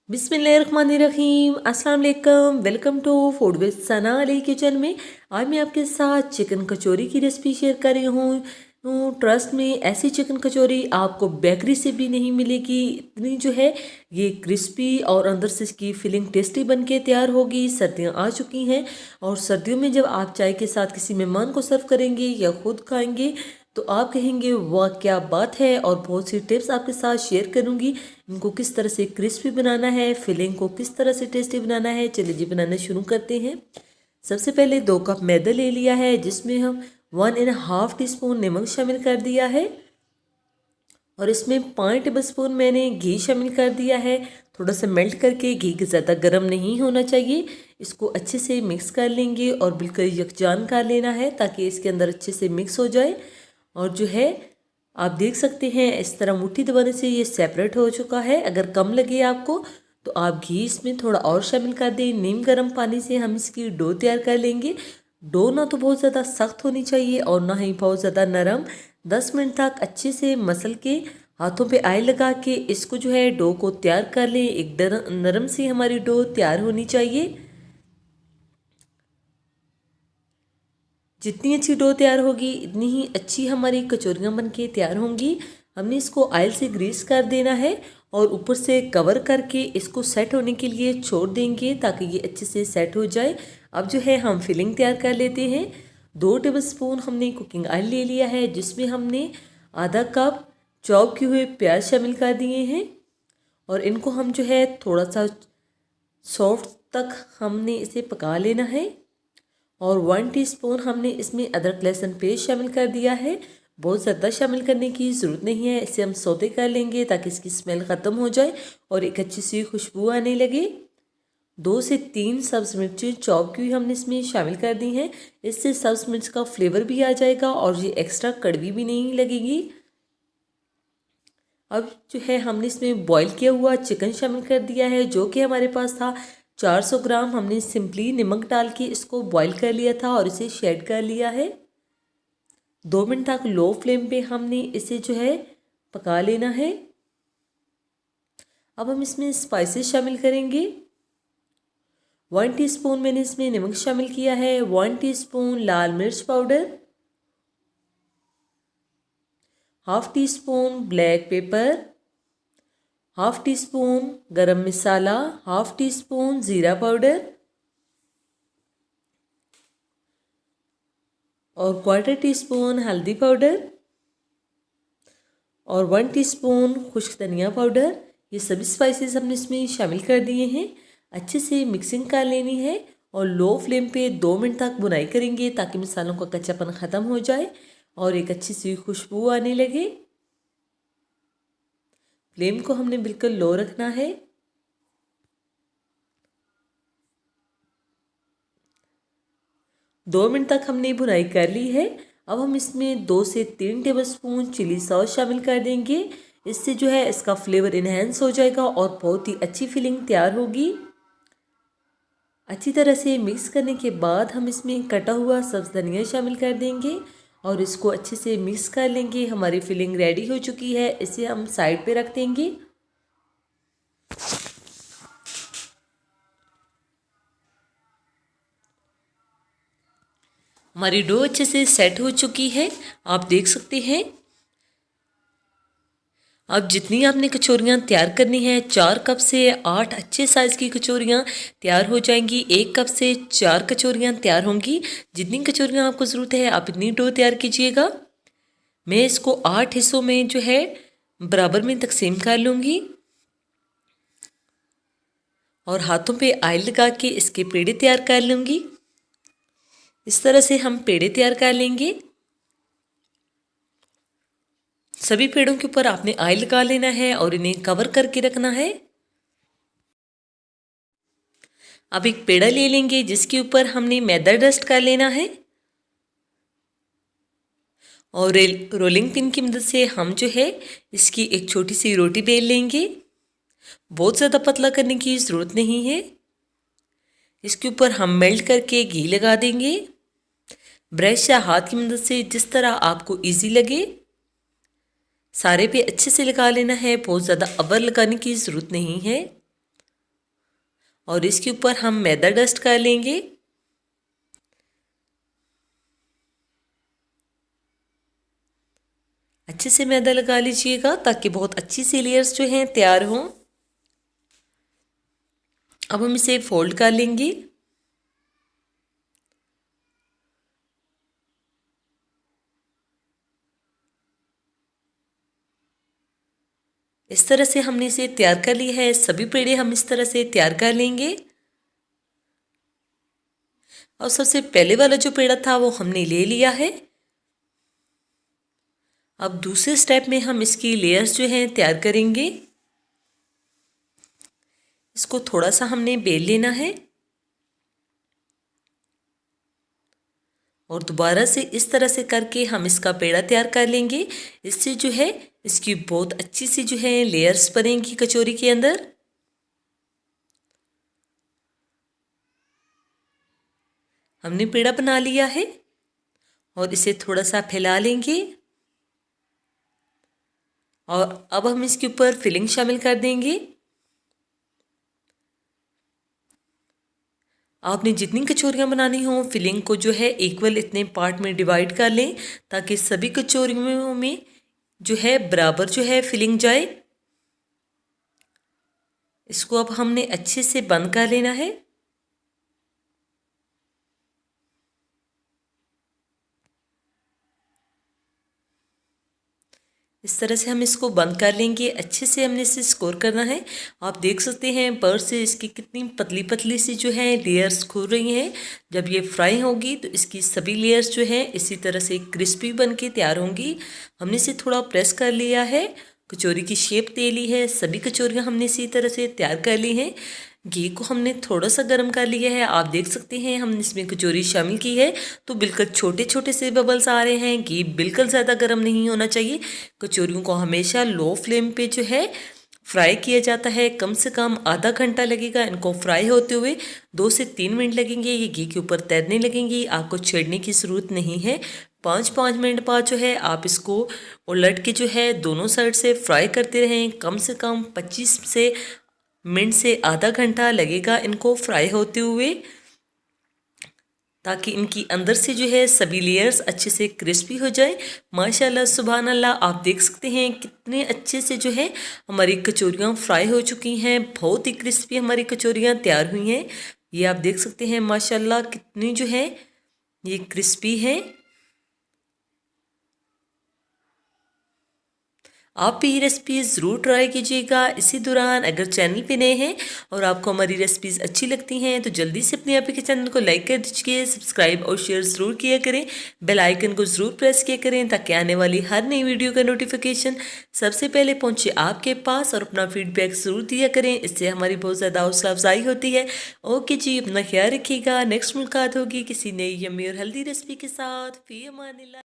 बिस्मिल्लाहिर्रहमानिर्रहीम, अस्सलाम वालेकुम। Welcome to food with Sana Ali kitchen में। आज मैं आपके साथ चिकन कचौरी की रेसिपी शेयर कर रही हूँ। ट्रस्ट में ऐसी चिकन कचौरी आपको बेकरी से भी नहीं मिलेगी। इतनी जो है ये क्रिस्पी और अंदर से इसकी फिलिंग टेस्टी बन के तैयार होगी। सर्दियाँ आ चुकी हैं और सर्दियों में जब आप चाय के साथ किसी मेहमान को सर्व करेंगे या खुद खाएंगे तो आप कहेंगे वाह क्या बात है। और बहुत सी टिप्स आपके साथ शेयर करूंगी। इनको किस तरह से क्रिस्पी बनाना है, फिलिंग को किस तरह से टेस्टी बनाना है। चलिए जी बनाना शुरू करते हैं। सबसे पहले 2 कप मैदा ले लिया है जिसमें हम 1.5 टीस्पून नमक शामिल कर दिया है और इसमें 5 टेबलस्पून मैंने घी शामिल कर दिया है। थोड़ा सा मेल्ट करके, घी ज़्यादा गर्म नहीं होना चाहिए। इसको अच्छे से मिक्स कर लेंगे और बिल्कुल यकजान कर लेना है ताकि इसके अंदर अच्छे से मिक्स हो जाए। और जो है आप देख सकते हैं इस तरह मुट्ठी दबाने से ये सेपरेट हो चुका है। अगर कम लगे आपको तो आप घी इसमें थोड़ा और शामिल कर दें। नीम गर्म पानी से हम इसकी डो तैयार कर लेंगे। डो ना तो बहुत ज़्यादा सख्त होनी चाहिए और ना ही बहुत ज़्यादा नरम। 10 मिनट तक अच्छे से मसल के हाथों पे आयल लगा के इसको जो है डो को तैयार कर लें। एक नरम सी हमारी डो तैयार होनी चाहिए। जितनी अच्छी डो तैयार होगी इतनी ही अच्छी हमारी कचौरियाँ बन के तैयार होंगी। हमने इसको ऑयल से ग्रीस कर देना है और ऊपर से कवर करके इसको सेट होने के लिए छोड़ देंगे ताकि ये अच्छे से सेट हो जाए। अब जो है हम फिलिंग तैयार कर लेते हैं। 2 टेबलस्पून हमने कुकिंग ऑयल ले लिया है जिसमें हमने आधा कप चॉप किए हुए प्याज शामिल कर दिए हैं और इनको हम जो है थोड़ा सा सॉफ्ट तक हमने इसे पका लेना है। और 1 टीस्पून हमने इसमें अदरक लहसुन पेस्ट शामिल कर दिया है। बहुत ज़्यादा शामिल करने की ज़रूरत नहीं है। इसे हम सौते कर लेंगे ताकि इसकी स्मेल ख़त्म हो जाए और एक अच्छी सी खुशबू आने लगे। 2 से 3 सब्ज़ मिर्ची चॉप की हुई हमने इसमें शामिल कर दी हैं। इससे सब्ज़ मिर्च का फ्लेवर भी आ जाएगा और ये एक्स्ट्रा कड़वी भी नहीं लगेगी। अब जो है हमने इसमें बॉईल किया हुआ चिकन शामिल कर दिया है जो कि हमारे पास था 400 ग्राम। हमने सिंपली नमक डाल के इसको बॉईल कर लिया था और इसे शेड कर लिया है। 2 मिनट तक लो फ्लेम पे हमने इसे जो है पका लेना है। अब हम इसमें स्पाइसेस शामिल करेंगे। 1 टीस्पून मैंने इसमें नमक शामिल किया है। 1 टीस्पून लाल मिर्च powder, half tea spoon black pepper, half tea spoon गरम मसाला, हाफ टी स्पून ज़ीरा पाउडर और 1/4 टीस्पून हल्दी पाउडर और 1 टीस्पून खुश्क धनिया पाउडर। ये सभी स्पाइसेस हमने इसमें शामिल कर दिए हैं। अच्छे से मिक्सिंग कर लेनी है और लो फ्लेम पे 2 मिनट तक बुनाई करेंगे ताकि मसालों का कच्चापन ख़त्म हो जाए और एक अच्छी सी खुशबू आने लगे। फ्लेम को हमने बिल्कुल लो रखना है। दो मिनट तक हमने बुनाई कर ली है। अब हम इसमें 2 से 3 टेबलस्पून चिली सॉस शामिल कर देंगे। इससे जो है इसका फ्लेवर इन्हेंस हो जाएगा और बहुत ही अच्छी फीलिंग तैयार होगी। अच्छी तरह से मिक्स करने के बाद हम इसमें कटा हुआ सब्ज़ धनिया शामिल कर देंगे और इसको अच्छे से मिक्स कर लेंगे। हमारी फिलिंग रेडी हो चुकी है। इसे हम साइड पे रख देंगे। हमारी डो अच्छे से सेट हो चुकी है, आप देख सकते हैं। अब जितनी आपने कचौरियाँ तैयार करनी है, 4 कप से 8 अच्छे साइज़ की कचौरियाँ तैयार हो जाएंगी। 1 कप से 4 कचौरियाँ तैयार होंगी। जितनी कचौरियाँ आपको ज़रूरत है आप इतनी डो तैयार कीजिएगा। मैं इसको 8 हिस्सों में जो है बराबर में तकसीम कर लूँगी और हाथों पे ऑयल लगा के इसके पेड़े तैयार कर लूँगी। इस तरह से हम पेड़े तैयार कर लेंगे। सभी पेड़ों के ऊपर आपने ऑयल लगा लेना है और इन्हें कवर करके रखना है। अब एक पेड़ा ले लेंगे जिसके ऊपर हमने मैदा डस्ट कर लेना है और रोलिंग पिन की मदद से हम जो है इसकी एक छोटी सी रोटी बेल लेंगे। बहुत ज़्यादा पतला करने की ज़रूरत नहीं है। इसके ऊपर हम मेल्ट करके घी लगा देंगे। ब्रश या हाथ की मदद से जिस तरह आपको इजी लगे सारे पे अच्छे से लगा लेना है। बहुत ज़्यादा अबर लगाने की ज़रूरत नहीं है। और इसके ऊपर हम मैदा डस्ट कर लेंगे। अच्छे से मैदा लगा लीजिएगा ताकि बहुत अच्छी सी लेयर्स जो हैं तैयार हों। अब हम इसे फोल्ड कर लेंगे। इस तरह से हमने इसे तैयार कर लिया है। सभी पेड़े हम इस तरह से तैयार कर लेंगे। और सबसे पहले वाला जो पेड़ा था वो हमने ले लिया है। अब दूसरे स्टेप में हम इसकी लेयर्स जो हैं तैयार करेंगे। इसको थोड़ा सा हमने बेल लेना है और दोबारा से इस तरह से करके हम इसका पेड़ा तैयार कर लेंगे। इससे जो है इसकी बहुत अच्छी सी जो है लेयर्स बनेंगी कचौरी के अंदर। हमने पेड़ा बना लिया है और इसे थोड़ा सा फैला लेंगे और अब हम इसके ऊपर फिलिंग शामिल कर देंगे। आपने जितनी कचौरियाँ बनानी हो फिलिंग को जो है इक्वल इतने पार्ट में डिवाइड कर लें ताकि सभी कचौरियों में जो है बराबर जो है फिलिंग जाए। इसको अब हमने अच्छे से बंद कर लेना है। इस तरह से हम इसको बंद कर लेंगे। अच्छे से हमने इसे स्कोर करना है। आप देख सकते हैं पर से इसकी कितनी पतली पतली सी जो है लेयर्स खुल रही हैं। जब ये फ्राई होगी तो इसकी सभी लेयर्स जो है इसी तरह से क्रिस्पी बन के तैयार होंगी। हमने इसे थोड़ा प्रेस कर लिया है, कचौरी की शेप दे ली है। सभी कचौरियाँ हमने इसी तरह से तैयार कर ली हैं। घी को हमने थोड़ा सा गर्म कर लिया है। आप देख सकते हैं हमने इसमें कचौरी शामिल की है तो बिल्कुल छोटे छोटे से बबल्स आ रहे हैं। घी बिल्कुल ज़्यादा गर्म नहीं होना चाहिए। कचौरियों को हमेशा लो फ्लेम पे जो है फ्राई किया जाता है। कम से कम आधा घंटा लगेगा इनको फ्राई होते हुए। 2 से 3 मिनट लगेंगे। ये घी के ऊपर तैरने लगेंगी। आपको छेड़ने की ज़रूरत नहीं है। 5-5 मिनट बाद जो है आप इसको उलट के जो है दोनों साइड से फ्राई करते रहें। कम से कम 25 से मिनट से आधा घंटा लगेगा इनको फ्राई होते हुए ताकि इनकी अंदर से जो है सभी लेयर्स अच्छे से क्रिस्पी हो जाए। माशाल्लाह सुभान अल्लाह। आप देख सकते हैं कितने अच्छे से जो है हमारी कचौरियाँ फ्राई हो चुकी हैं। बहुत ही क्रिस्पी हमारी कचौरियाँ तैयार हुई हैं। ये आप देख सकते हैं माशाल्लाह कितनी जो है ये क्रिस्पी है। आप भी ये रेसिपीज़ ज़रूर ट्राई कीजिएगा। इसी दौरान अगर चैनल पे नए हैं और आपको हमारी रेसिपीज़ अच्छी लगती हैं तो जल्दी से अपने आप के चैनल को लाइक कर दीजिए, सब्सक्राइब और शेयर ज़रूर किया करें। बेल आइकन को ज़रूर प्रेस किया करें ताकि आने वाली हर नई वीडियो का नोटिफिकेशन सबसे पहले पहुँचे आपके पास। और अपना फीडबैक ज़रूर दिया करें, इससे हमारी बहुत ज़्यादा हौसला अफजाई होती है। ओके जी, अपना ख्याल रखिएगा। नेक्स्ट मुलाकात होगी किसी नई यम्मी और हेल्दी रेसिपी के साथ। फी अमानिल्लाह।